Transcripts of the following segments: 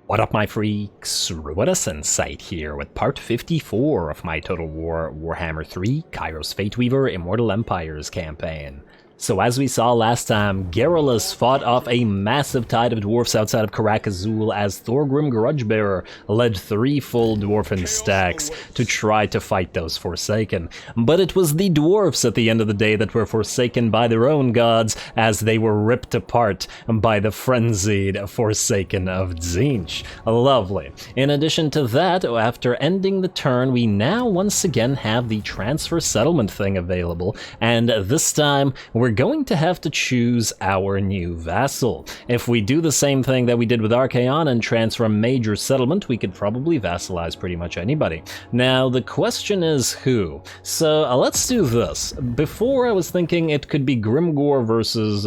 What up, my freaks? RuinusInsight here with part 54 of my Total Warhammer 3 Kairos Fateweaver Immortal Empires campaign. So as we saw last time, Garrulus fought off a massive tide of dwarfs outside of Karak-Azul as Thorgrim Grudgebearer led 3 full dwarfen stacks to try to fight those Forsaken. But it was the dwarfs at the end of the day that were forsaken by their own gods as they were ripped apart by the frenzied Forsaken of Tzeentch. Lovely. In addition to that, after ending the turn, we now once again have the transfer settlement thing available, and this time we're going to have to choose our new vassal. If we do the same thing that we did with Archaon and transfer a major settlement, we could probably vassalize pretty much anybody. Now, the question is who? So let's do this. Before I was thinking it could be Grimgor versus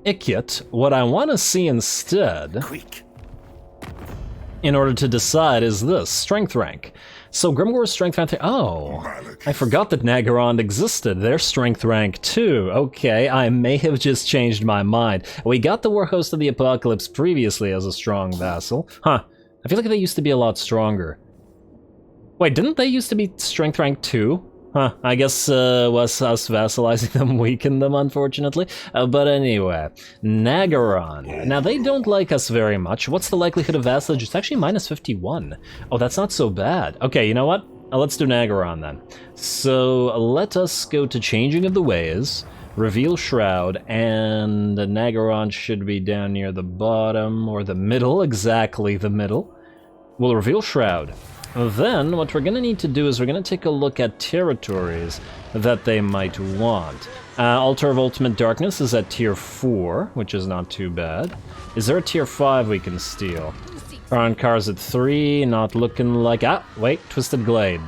Ikiot. What I want to see instead, in order to decide, is this, strength rank. So Grimgor's strength rank, oh, I forgot that Nagaron existed. Their strength rank too. Okay, I may have just changed my mind. We got the Warhost of the Apocalypse previously as a strong vassal. Huh, I feel like they used to be a lot stronger. Wait, didn't they used to be strength rank 2? Huh, I guess was us vassalizing them weakened them, unfortunately. But anyway, Nagaron. Now, they don't like us very much. What's the likelihood of vassalage? It's actually minus 51. Oh, that's not so bad. Okay, you know what? Let's do Nagaron then. So, let us go to Changing of the Ways, Reveal Shroud, and Nagaron should be down near the bottom, or the middle, exactly the middle. We'll Reveal Shroud. Then, what we're going to need to do is we're going to take a look at territories that they might want. Altar of Ultimate Darkness is at tier 4, which is not too bad. Is there a tier 5 we can steal? Car's at 3, not looking like... Ah, wait, Twisted Glade.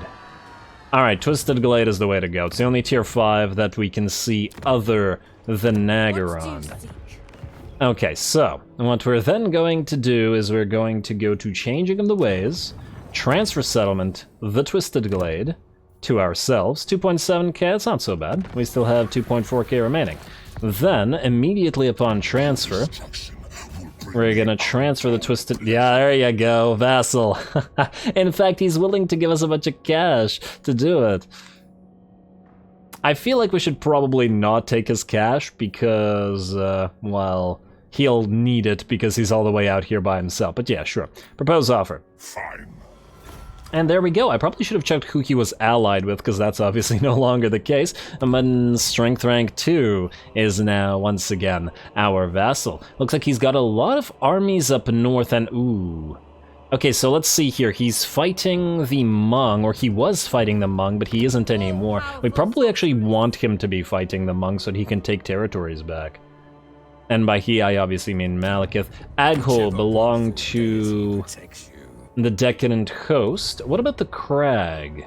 Alright, Twisted Glade is the way to go. It's the only tier 5 that we can see other than Nagaron. Okay, so, what we're then going to do is we're going to go to Changing of the Ways, Transfer Settlement, the Twisted Glade, to ourselves. 2.7k, it's not so bad. We still have 2.4k remaining. Then, immediately upon transfer, we're gonna transfer the Twisted... Yeah, there you go, vassal. In fact, he's willing to give us a bunch of cash to do it. I feel like we should probably not take his cash because, well, he'll need it because he's all the way out here by himself. But yeah, sure. Propose offer. Fine. And there we go. I probably should have checked who he was allied with, because that's obviously no longer the case. But strength rank 2 is now, once again, our vassal. Looks like he's got a lot of armies up north and... Ooh. Okay, so let's see here. He's fighting the Hmong, or he was fighting the Hmong, but he isn't anymore. We probably actually want him to be fighting the Hmong so that he can take territories back. And by he, I obviously mean Malekith. Aghol belonged to the Decadent Host. What about the Crag?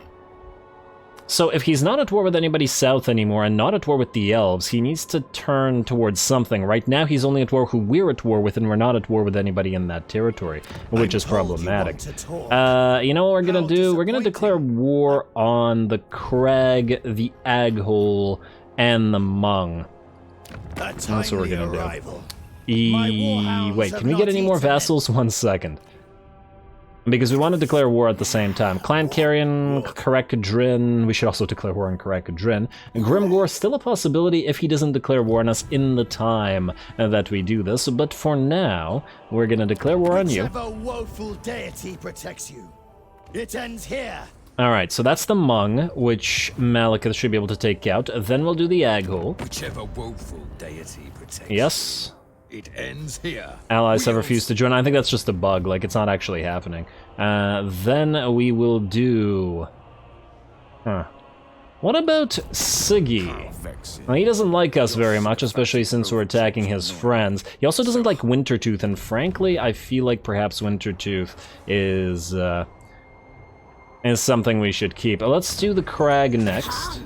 So if he's not at war with anybody south anymore and not at war with the Elves, he needs to turn towards something. Right now he's only at war who we're at war with, and we're not at war with anybody in that territory, which is problematic. You know what we're gonna do? We're gonna declare war on the Crag, the Aghol, and the Hmong. That's what we're gonna do. Wait, can we get any more vassals? 1 second. Because we want to declare war at the same time. Clan Carrion, Karak-Drin, we should also declare war on Karak-Drin. Grimgor, still a possibility if he doesn't declare war on us in the time that we do this, but for now, we're gonna declare war on you. Whichever woeful deity protects you. It ends here. Alright, so that's the Hmong, which Malekith should be able to take out. Then we'll do the Aghol. Whichever woeful deity protects Yes. it ends here. Allies have refused to join. I think that's just a bug, like it's not actually happening. Then we will do... What about Siggy? Well, he doesn't like us very much, especially since we're attacking his friends. He also doesn't like Wintertooth, and frankly, I feel like perhaps Wintertooth is something we should keep. Let's do the Crag next.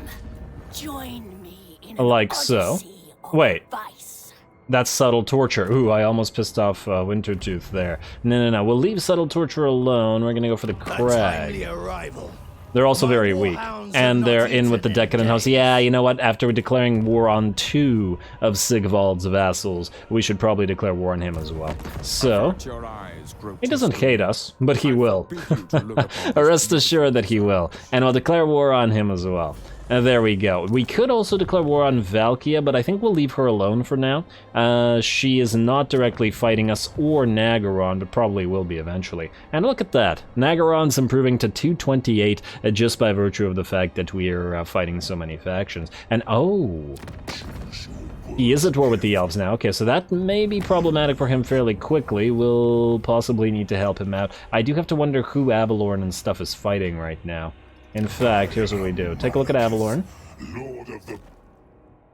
Join me in like so. Wait. That's Subtle Torture. Ooh, I almost pissed off Wintertooth there. No, we'll leave Subtle Torture alone. We're gonna go for the Crag. They're also very weak. And they're in with the Decadent House. Yeah, you know what? After declaring war on 2 of Sigvald's vassals, we should probably declare war on him as well. So, he doesn't hate us, but he will. Rest assured that he will. And I'll declare war on him as well. And there we go. We could also declare war on Valkia, but I think we'll leave her alone for now. She is not directly fighting us or Nagaron, but probably will be eventually. And look at that. Nagaron's improving to 228 just by virtue of the fact that we're fighting so many factions. And oh, he is at war with the elves now. Okay, so that may be problematic for him fairly quickly. We'll possibly need to help him out. I do have to wonder who Avalorn and stuff is fighting right now. In fact, here's what we do. Take a look at Avalorn.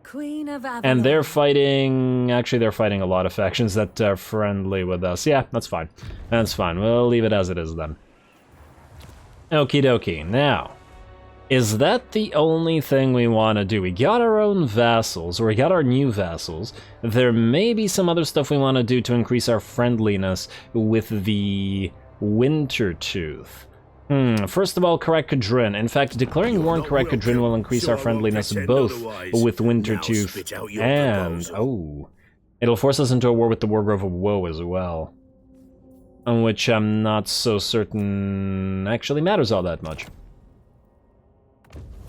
Queen of Avalon. And they're fighting... Actually, they're fighting a lot of factions that are friendly with us. Yeah, that's fine. That's fine. We'll leave it as it is then. Okie dokie. Now, is that the only thing we want to do? We got our own vassals, or we got our new vassals. There may be some other stuff we want to do to increase our friendliness with the Wintertooth. First of all, Karak-Kadrin. In fact, declaring war on Karak-Kadrin will increase our friendliness both with Wintertooth and... oh. It'll force us into a war with the Wargrove of Woe as well. On which I'm not so certain actually matters all that much.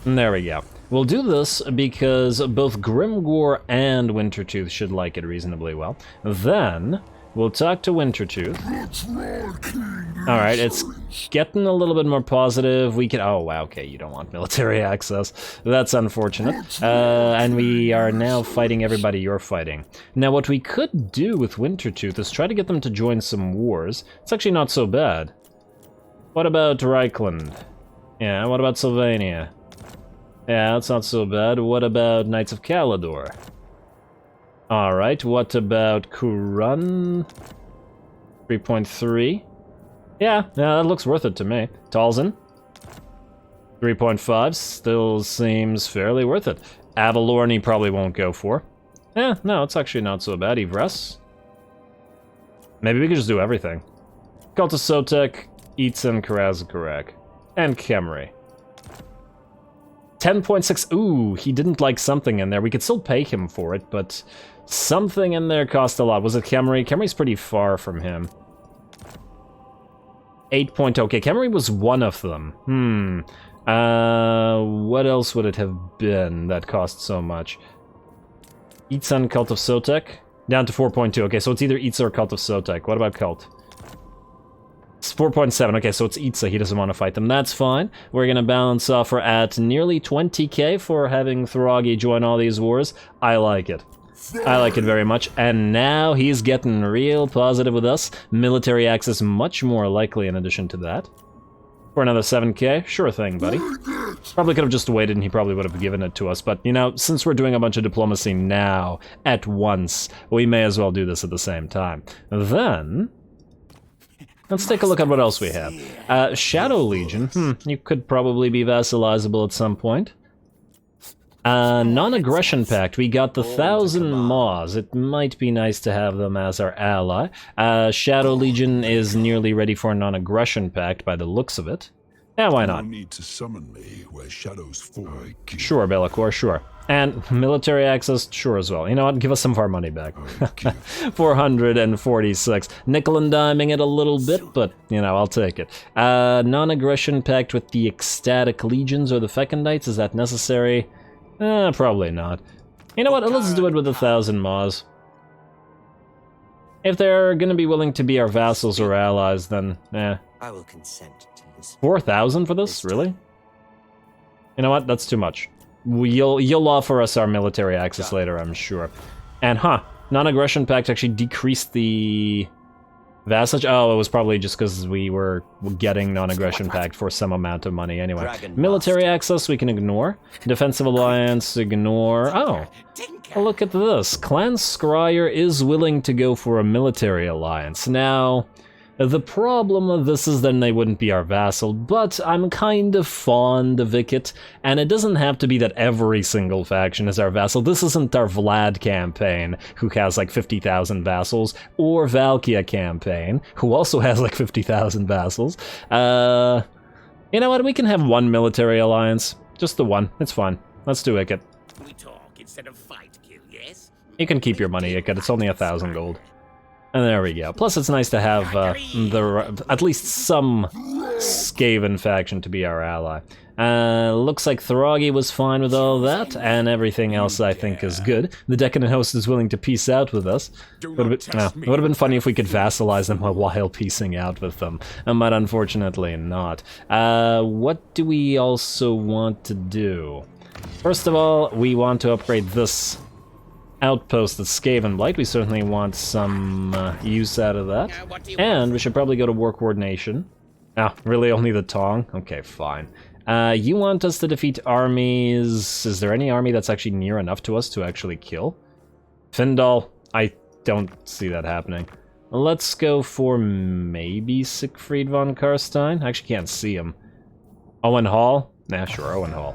And there we go. We'll do this because both Grimgor and Wintertooth should like it reasonably well. Then... we'll talk to Wintertooth. Alright, it's getting a little bit more positive. We can... oh, wow, okay, you don't want military access. That's unfortunate. And we are now fighting everybody you're fighting. Now, what we could do with Wintertooth is try to get them to join some wars. It's actually not so bad. What about Reichland? Yeah, what about Sylvania? Yeah, that's not so bad. What about Knights of Calador? Alright, what about Kurun? 3.3. Yeah, that looks worth it to me. Talzin? 3.5, still seems fairly worth it. Avalorn he probably won't go for. Yeah, no, it's actually not so bad. Ivres? Maybe we could just do everything. Cult of Sotek, Eatson, Karaz, and Khemri. 10.6, ooh, he didn't like something in there. We could still pay him for it, but something in there cost a lot. Was it Khemri? Khemri's pretty far from him. 8. Okay, Khemri was one of them. What else would it have been that cost so much? Eatson, Cult of Sotek? Down to 4.2. Okay, so it's either Eatsa or Cult of Sotek. What about Cult? It's 4.7. Okay, so it's Eatsa. He doesn't want to fight them. That's fine. We're going to balance offer at nearly 20k for having Thragi join all these wars. I like it. I like it very much. And now he's getting real positive with us. Military access much more likely in addition to that. For another 7k? Sure thing, buddy. Probably could have just waited and he probably would have given it to us. But, you know, since we're doing a bunch of diplomacy now, at once, we may as well do this at the same time. Then... let's take a look at what else we have. Shadow Legion. You could probably be vassalizable at some point. Non-aggression pact. We got the 1,000 Maws. It might be nice to have them as our ally. Shadow Legion is nearly ready for a non-aggression pact by the looks of it. Yeah, why not? Need to summon me where shadows fall. Sure, Belacor, sure. And military access, sure as well. You know what? Give us some of our money back. 446. Nickel and diming it a little bit, but, you know, I'll take it. Non-aggression pact with the Ecstatic Legions or the Fecundites, is that necessary? Probably not. You know what? Let's do it with 1,000 Maws. If they're gonna be willing to be our vassals or allies, then, I will consent to this. 4,000 for this? Really? You know what? That's too much. You'll offer us our military access later, I'm sure. And, non-aggression pact actually decreased the vassalage. Oh, it was probably just because we were getting non-aggression pact for some amount of money anyway. Military access we can ignore. Defensive alliance, ignore. Oh, look at this. Clan Scryer is willing to go for a military alliance. Now, the problem of this is then they wouldn't be our vassal, but I'm kind of fond of Vikit, and it doesn't have to be that every single faction is our vassal. This isn't our Vlad campaign, who has like 50,000 vassals, or Valkia campaign, who also has like 50,000 vassals. You know what? We can have one military alliance. Just the one. It's fine. Let's do Ikit. We talk instead of fight, Gil, yes? You can keep your money, Ikit. It's only 1,000 gold. And there we go. Plus, it's nice to have at least some Skaven faction to be our ally. Looks like Throggy was fine with all that, and everything else I think is good. The Decadent Host is willing to peace out with us. It would have been funny if we could vassalize them while peacing out with them, but unfortunately not. What do we also want to do? First of all, we want to upgrade this outpost at Skaven Blight. We certainly want some use out of that. And we should probably go to War Coordination. Ah, really only the Tong? Okay, fine. You want us to defeat armies... Is there any army that's actually near enough to us to actually kill? Findal? I don't see that happening. Let's go for maybe Siegfried von Karstein? I actually can't see him. Owen Hall? Nah, sure, Owen Hall.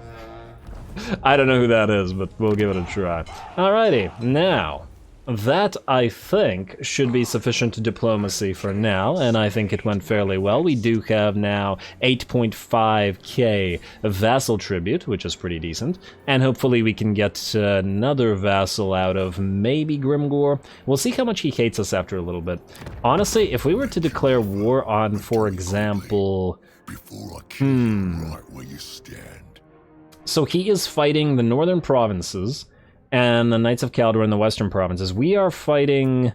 I don't know who that is, but we'll give it a try. Alrighty, now, that I think should be sufficient diplomacy for now, and I think it went fairly well. We do have now 8.5k vassal tribute, which is pretty decent, and hopefully we can get another vassal out of maybe Grimgor. We'll see how much he hates us after a little bit. Honestly, if we were to declare war on, for example... Before I kill you right where you stand. So he is fighting the northern provinces, and the Knights of Kaldor in the western provinces. We are fighting...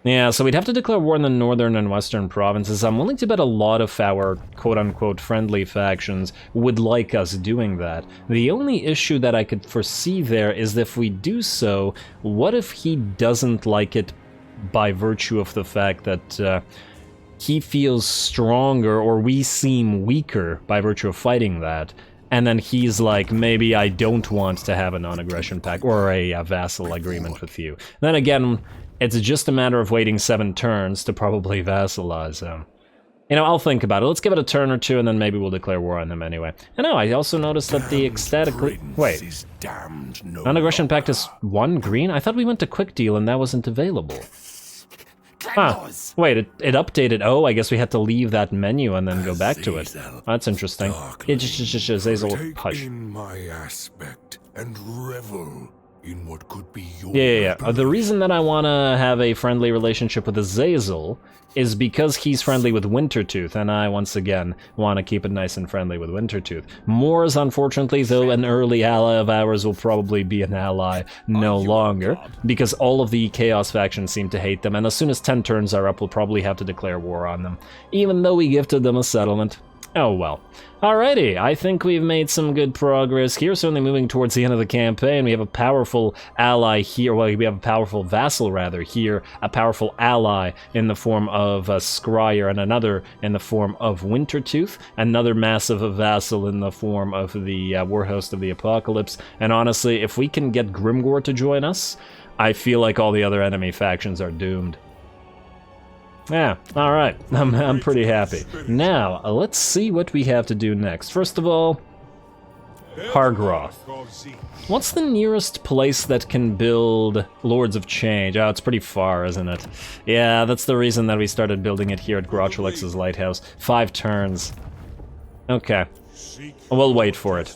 Yeah, so we'd have to declare war in the northern and western provinces. I'm willing to bet a lot of our quote-unquote friendly factions would like us doing that. The only issue that I could foresee there is if we do so, what if he doesn't like it by virtue of the fact that he feels stronger or we seem weaker by virtue of fighting that? And then he's like, maybe I don't want to have a non-aggression pact or a vassal agreement with you. Then again, it's just a matter of waiting 7 turns to probably vassalize him. You know, I'll think about it. Let's give it a turn or two, and then maybe we'll declare war on him anyway. I know, I also noticed that the ecstatically... Wait. Non-aggression pact is 1 green? I thought we went to quick deal and that wasn't available. Huh. Wait, it updated. Oh, I guess we had to leave that menu and then go back to it. Oh, that's interesting. Zazel, hush. In my aspect and revel in what could be your Yeah. The reason that I want to have a friendly relationship with Azazel is because he's friendly with Wintertooth, and I, once again, want to keep it nice and friendly with Wintertooth. Moors, unfortunately, though an early ally of ours, will probably be an ally no longer, because all of the Chaos factions seem to hate them, and as soon as 10 turns are up, we'll probably have to declare war on them, even though we gifted them a settlement. Oh well. Alrighty, I think we've made some good progress here, certainly moving towards the end of the campaign. We have a powerful ally here, well, we have a powerful vassal, rather, here, a powerful ally in the form of Scryer, and another in the form of Wintertooth, another massive vassal in the form of the Warhost of the Apocalypse, and honestly, if we can get Grimgor to join us, I feel like all the other enemy factions are doomed. Yeah, alright, I'm pretty happy. Now, let's see what we have to do next. First of all, Hargroth. What's the nearest place that can build Lords of Change? Oh, it's pretty far, isn't it? Yeah, that's the reason that we started building it here at Grotulex's Lighthouse. 5 turns. Okay, we'll wait for it.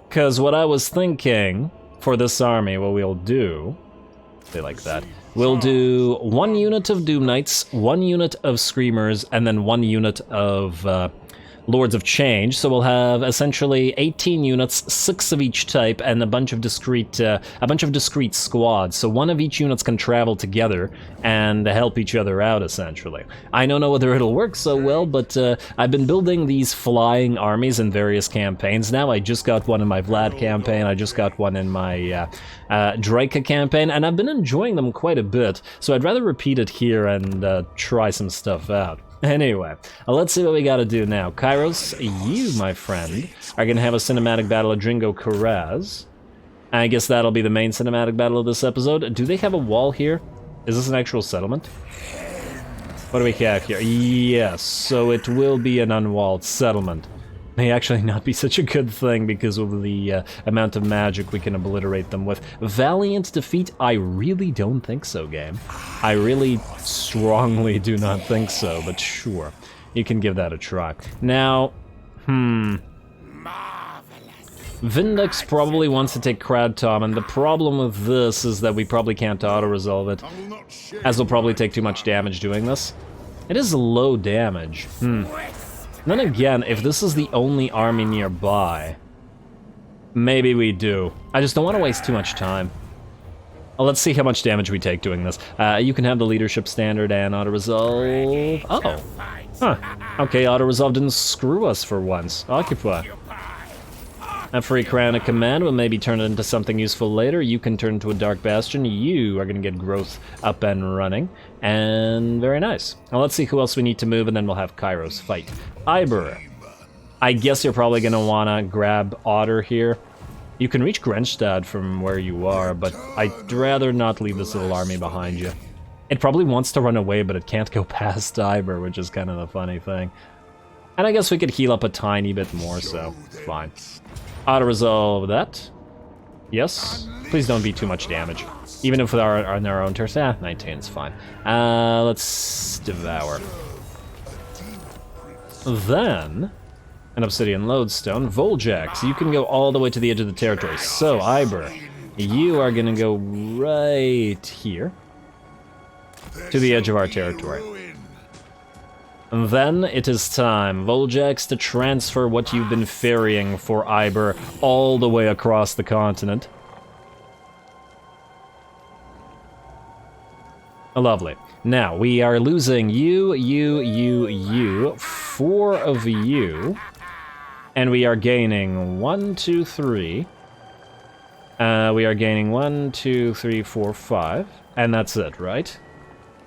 Because what I was thinking for this army, what we'll do... They like that. We'll do 1 unit of Doom Knights, 1 unit of Screamers, and then 1 unit of Lords of Change. So we'll have essentially 18 units, 6 of each type, and a bunch of discrete squads. So 1 of each units can travel together and help each other out, essentially. I don't know whether it'll work so well, but I've been building these flying armies in various campaigns now. I just got one in my Vlad campaign, I just got one in my Draika campaign, and I've been enjoying them quite a bit, so I'd rather repeat it here and try some stuff out. Anyway, let's see what we gotta do now. Kairos, you, my friend, are gonna have a cinematic battle of Gringo Coraz. I guess that'll be the main cinematic battle of this episode. Do they have a wall here? Is this an actual settlement? What do we have here? Yes, so it will be an unwalled settlement. May actually not be such a good thing because of the amount of magic we can obliterate them with. Valiant defeat? I really don't think so, game. I really strongly do not think so, but sure. you can give that a try. Now, Vindex probably wants to take Crowd Tom, and the problem with this is that we probably can't auto-resolve it, as we'll probably take too much damage doing this. It is low damage. Then again, if this is the only army nearby, maybe we do. I just don't want to waste too much time. Well, let's see how much damage we take doing this. You can have the leadership standard and auto-resolve. Oh. Huh. Okay, auto-resolve didn't screw us for once. Occupy. A free crown of command will maybe turn it into something useful later. You can turn into a Dark Bastion. You are going to get growth up and running. And very nice. Now let's see who else we need to move, and then we'll have Kairos fight. Iber. I guess you're probably going to want to grab Otter here. You can reach Grenstad from where you are, but I'd rather not leave this little army behind you. It probably wants to run away, but it can't go past Iber, which is kind of the funny thing. And I guess we could heal up a tiny bit more, so it's fine. Auto-resolve that. Yes. Please don't be too much damage. Even if we are on our own turns. 19 is fine. Let's devour. Then, an Obsidian Lodestone. Voljax, you can go all the way to the edge of the territory. So, Iber, you are gonna go right here. To the edge of our territory. And then it is time, Voljax, to transfer what you've been ferrying for Iber all the way across the continent. Lovely. Now, we are losing you, 4 of you, and we are gaining 1, 2, 3. We are gaining 1, 2, 3, 4, 5, and that's it, right?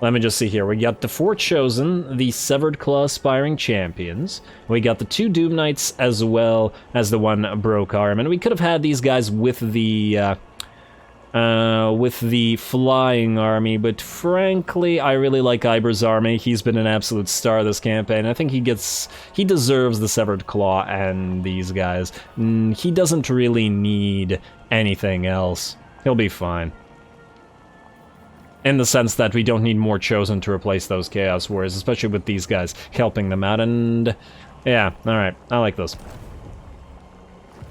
Let me just see here. We got the 4 Chosen, the Severed Claw Aspiring Champions. We got the 2 Doom Knights as well as the 1 Broke Arm. And we could have had these guys with the flying army, but frankly, I really like Iber's army. He's been an absolute star this campaign. I think he deserves the Severed Claw and these guys. He doesn't really need anything else. He'll be fine. In the sense that we don't need more Chosen to replace those Chaos Warriors, especially with these guys helping them out, and yeah, alright, I like those.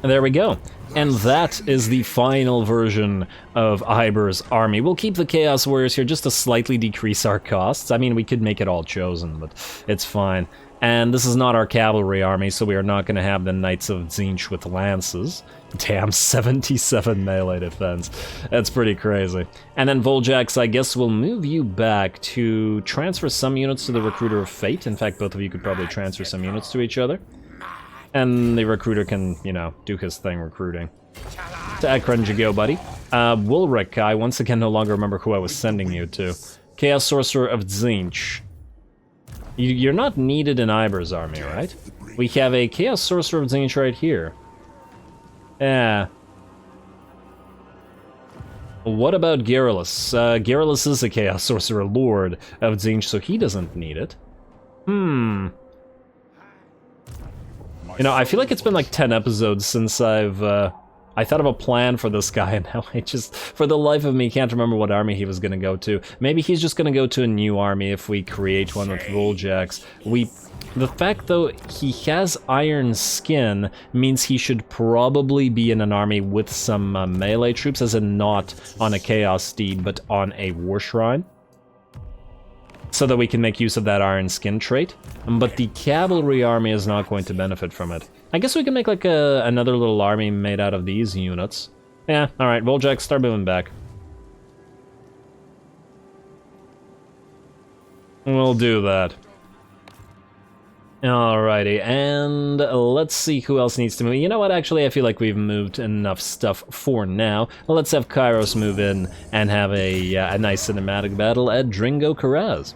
And there we go. And that is the final version of Iber's army. We'll keep the Chaos Warriors here just to slightly decrease our costs. I mean, we could make it all Chosen, but it's fine. And this is not our cavalry army, so we are not going to have the Knights of Tzeentch with lances. Damn, 77 melee defense. That's pretty crazy. And then Voljax, I guess we'll move you back to transfer some units to the Recruiter of Fate. In fact, both of you could probably transfer some units to each other. And the Recruiter can, you know, do his thing recruiting. To Akron you go, buddy. Woolric, I once again no longer remember who I was sending you to. Chaos Sorcerer of Tzeentch. You're not needed in Iber's army, right? We have a Chaos Sorcerer of Tzeentch right here. Yeah. What about Garrulus? Garrulus is a Chaos Sorcerer Lord of Tzeentch, so he doesn't need it. You know, I feel like it's been like 10 episodes since I thought of a plan for this guy, and now I just, for the life of me, can't remember what army he was going to go to. Maybe he's just going to go to a new army if we create one with Voljax. The fact, though, he has Iron Skin means he should probably be in an army with some melee troops, as in not on a Chaos Steed, but on a War Shrine. So that we can make use of that Iron Skin trait. But the Cavalry army is not going to benefit from it. I guess we can make like another little army made out of these units. Yeah, alright, Voljax, start moving back. We'll do that. Alrighty, and let's see who else needs to move. You know what, actually, I feel like we've moved enough stuff for now. Let's have Kairos move in and have a nice cinematic battle at Gringo Coraz.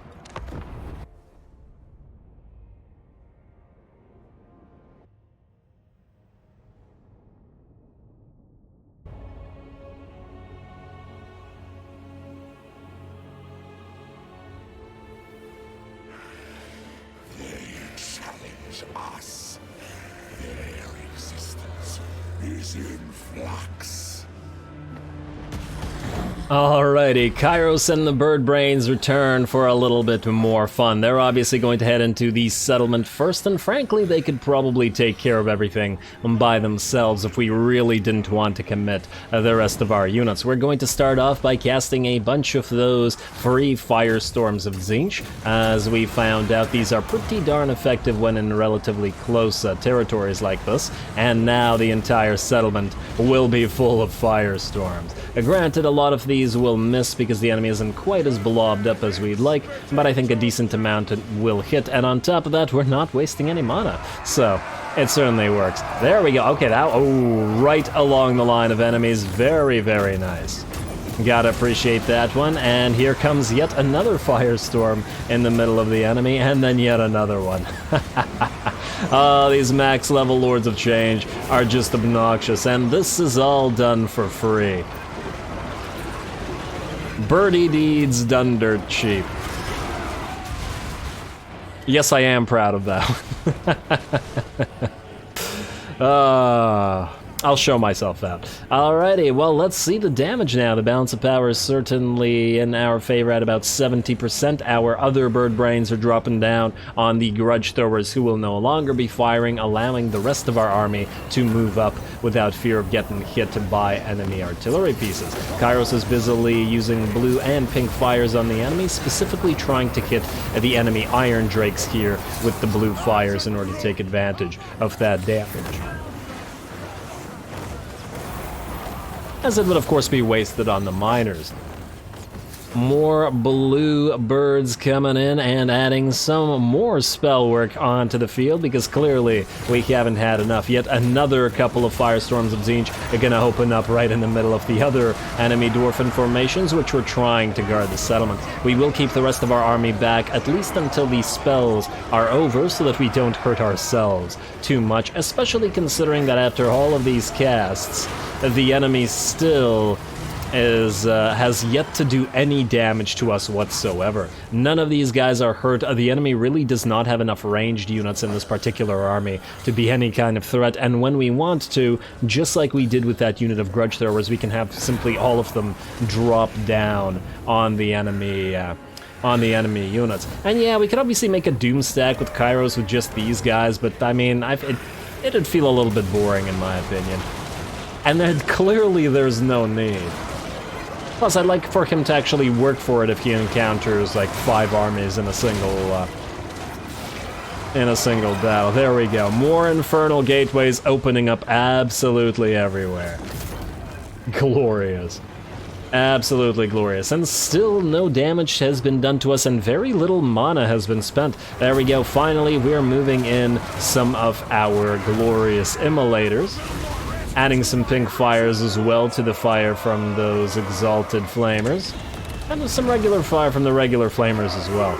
Us. Their existence is in flux. Alrighty, Kairos and the Bird Brains return for a little bit more fun. They're obviously going to head into the settlement first, and frankly, they could probably take care of everything by themselves if we really didn't want to commit the rest of our units. We're going to start off by casting a bunch of those free Firestorms of Tzeentch. As we found out, these are pretty darn effective when in relatively close territories like this, and now the entire settlement will be full of Firestorms. Granted, a lot of these will miss because the enemy isn't quite as blobbed up as we'd like, but I think a decent amount will hit, and on top of that, we're not wasting any mana, so it certainly works. There we go. Okay, right along the line of enemies. Very, very nice. Gotta appreciate that one, and here comes yet another Firestorm in the middle of the enemy, and then yet another one. Oh, these max level Lords of Change are just obnoxious, and this is all done for free. Birdie deeds done dirt cheap. Yes, I am proud of that one. I'll show myself that. Alrighty, well, let's see the damage now. The balance of power is certainly in our favor at about 70%. Our other bird brains are dropping down on the grudge throwers, who will no longer be firing, allowing the rest of our army to move up without fear of getting hit by enemy artillery pieces. Kairos is busily using blue and pink fires on the enemy, specifically trying to hit the enemy Iron Drakes here with the blue fires in order to take advantage of that damage, as it would of course be wasted on the miners. More blue birds coming in and adding some more spell work onto the field, because clearly we haven't had enough. Yet another couple of Firestorms of Tzeentch are gonna open up right in the middle of the other enemy dwarfen formations, which were trying to guard the settlement. We will keep the rest of our army back, at least until these spells are over, so that we don't hurt ourselves too much, especially considering that after all of these casts, the enemy still has yet to do any damage to us whatsoever. None of these guys are hurt. The enemy really does not have enough ranged units in this particular army to be any kind of threat, and when we want to, just like we did with that unit of grudge throwers, we can have simply all of them drop down on the enemy units. And yeah, we could obviously make a doom stack with Kairos with just these guys, but I mean, it'd feel a little bit boring in my opinion. And then clearly there's no need. Plus, I'd like for him to actually work for it if he encounters like 5 armies in a single battle. There we go. More infernal gateways opening up absolutely everywhere. Glorious. Absolutely glorious. And still no damage has been done to us, and very little mana has been spent. There we go. Finally, we're moving in some of our glorious immolators, adding some pink fires as well to the fire from those exalted flamers, and some regular fire from the regular flamers as well.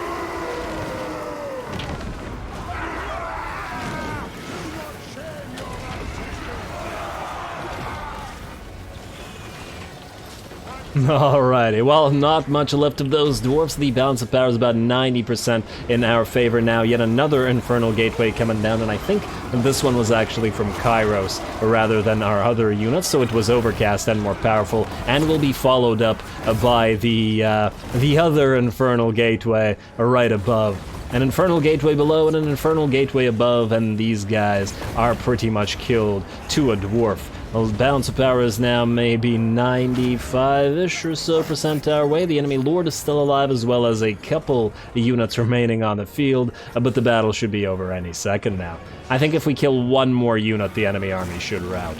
Alrighty, well, not much left of those dwarfs. The balance of power is about 90% in our favor now. Yet another Infernal Gateway coming down, and I think this one was actually from Kairos rather than our other units, so it was overcast and more powerful, and will be followed up by the other Infernal Gateway right above. An Infernal Gateway below and an Infernal Gateway above, and these guys are pretty much killed to a dwarf. Well, balance of power is now maybe 95-ish or so percent our way. The enemy lord is still alive, as well as a couple units remaining on the field, but the battle should be over any second now. I think if we kill one more unit, the enemy army should rout.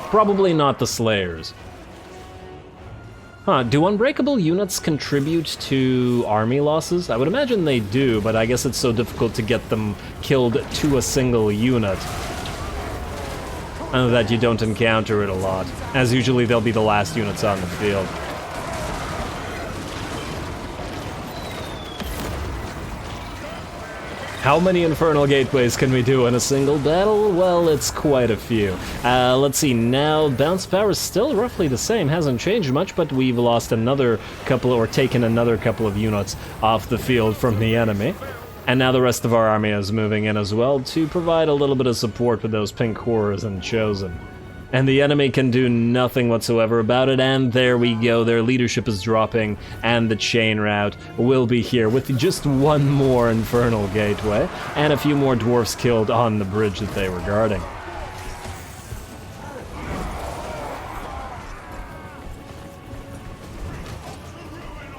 Probably not the Slayers. Huh, do unbreakable units contribute to army losses? I would imagine they do, but I guess it's so difficult to get them killed to a single unit that you don't encounter it a lot, as usually they'll be the last units on the field. How many Infernal Gateways can we do in a single battle? Well, it's quite a few. Let's see, now bounce power is still roughly the same, hasn't changed much, but we've lost another couple, or taken another couple of units off the field from the enemy. And now the rest of our army is moving in as well to provide a little bit of support with those pink horrors and Chosen. and the enemy can do nothing whatsoever about it, and there we go, their leadership is dropping, and the chain route will be here with just one more Infernal Gateway, and a few more dwarfs killed on the bridge that they were guarding.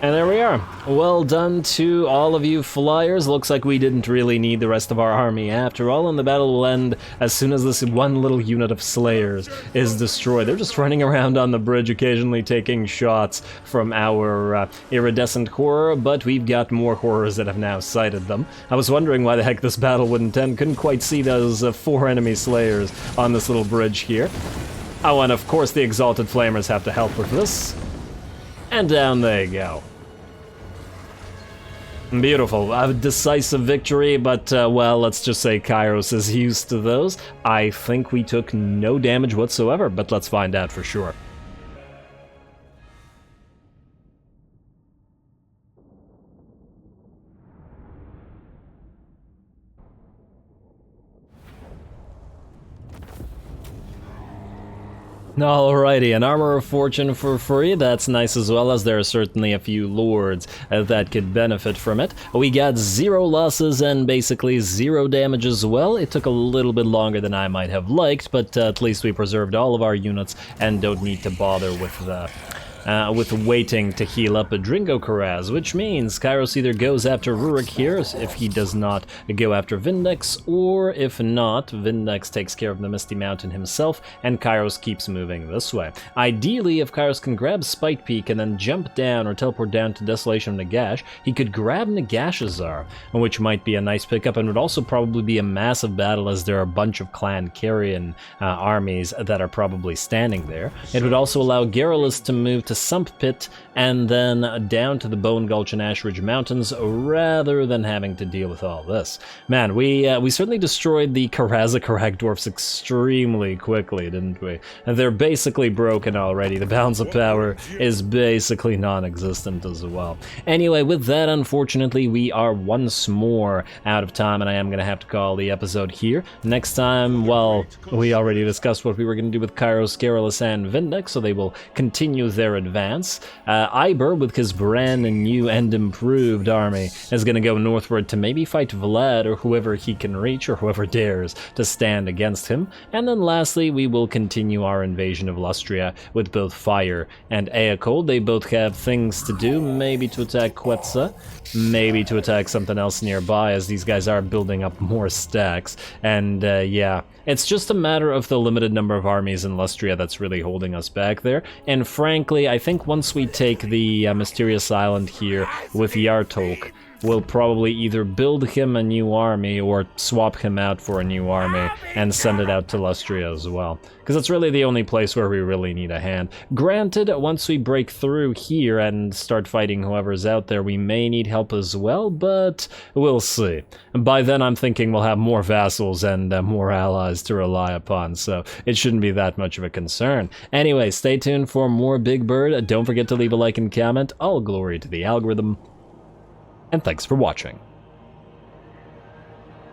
And there we are. Well done to all of you flyers. Looks like we didn't really need the rest of our army after all, and the battle will end as soon as this one little unit of slayers is destroyed. They're just running around on the bridge, occasionally taking shots from our iridescent horror, but we've got more horrors that have now sighted them. I was wondering why the heck this battle wouldn't end. Couldn't quite see those 4 enemy slayers on this little bridge here. Oh, and of course the Exalted Flamers have to help with this. And down they go. Beautiful. A decisive victory, but, well, let's just say Kairos is used to those. I think we took no damage whatsoever, but let's find out for sure. Alrighty, an Armor of Fortune for free, that's nice as well, as there are certainly a few lords that could benefit from it. We got 0 losses and basically 0 damage as well. It took a little bit longer than I might have liked, but at least we preserved all of our units and don't need to bother with waiting to heal up a Gringo Coraz, which means Kairos either goes after Rurik here if he does not go after Vindex, or if not, Vindex takes care of the Misty Mountain himself and Kairos keeps moving this way. Ideally, if Kairos can grab Spite Peak and then jump down or teleport down to Desolation of Nagash, he could grab Nagashazar, which might be a nice pickup and would also probably be a massive battle, as there are a bunch of Clan Carrion armies that are probably standing there. It would also allow Garrulus to move to Sump Pit and then down to the Bone Gulch and Ash Ridge Mountains, rather than having to deal with all this. Man, we certainly destroyed the Karazakarak dwarfs extremely quickly, didn't we? And they're basically broken already. The balance of power is basically non-existent as well. Anyway, with that, unfortunately, we are once more out of time, and I am going to have to call the episode here. Next time, well, we already discussed what we were going to do with Kairos, Garrulus, and Vindex, so they will continue their advance. Iber, with his brand new and improved army, is going to go northward to maybe fight Vlad or whoever he can reach, or whoever dares to stand against him. And then lastly, we will continue our invasion of Lustria with both Fire and Eakol. They both have things to do, maybe to attack Quetzal, maybe to attack something else nearby, as these guys are building up more stacks. And yeah, it's just a matter of the limited number of armies in Lustria that's really holding us back there. And frankly, I think once we take the Mysterious Island here with Yartolk, we'll probably either build him a new army or swap him out for a new army and send it out to Lustria as well. Because it's really the only place where we really need a hand. Granted, once we break through here and start fighting whoever's out there, we may need help as well, but we'll see. And by then I'm thinking we'll have more vassals and more allies to rely upon, so it shouldn't be that much of a concern. Anyway, stay tuned for more Big Bird. Don't forget to leave a like and comment. All glory to the algorithm. And thanks for watching.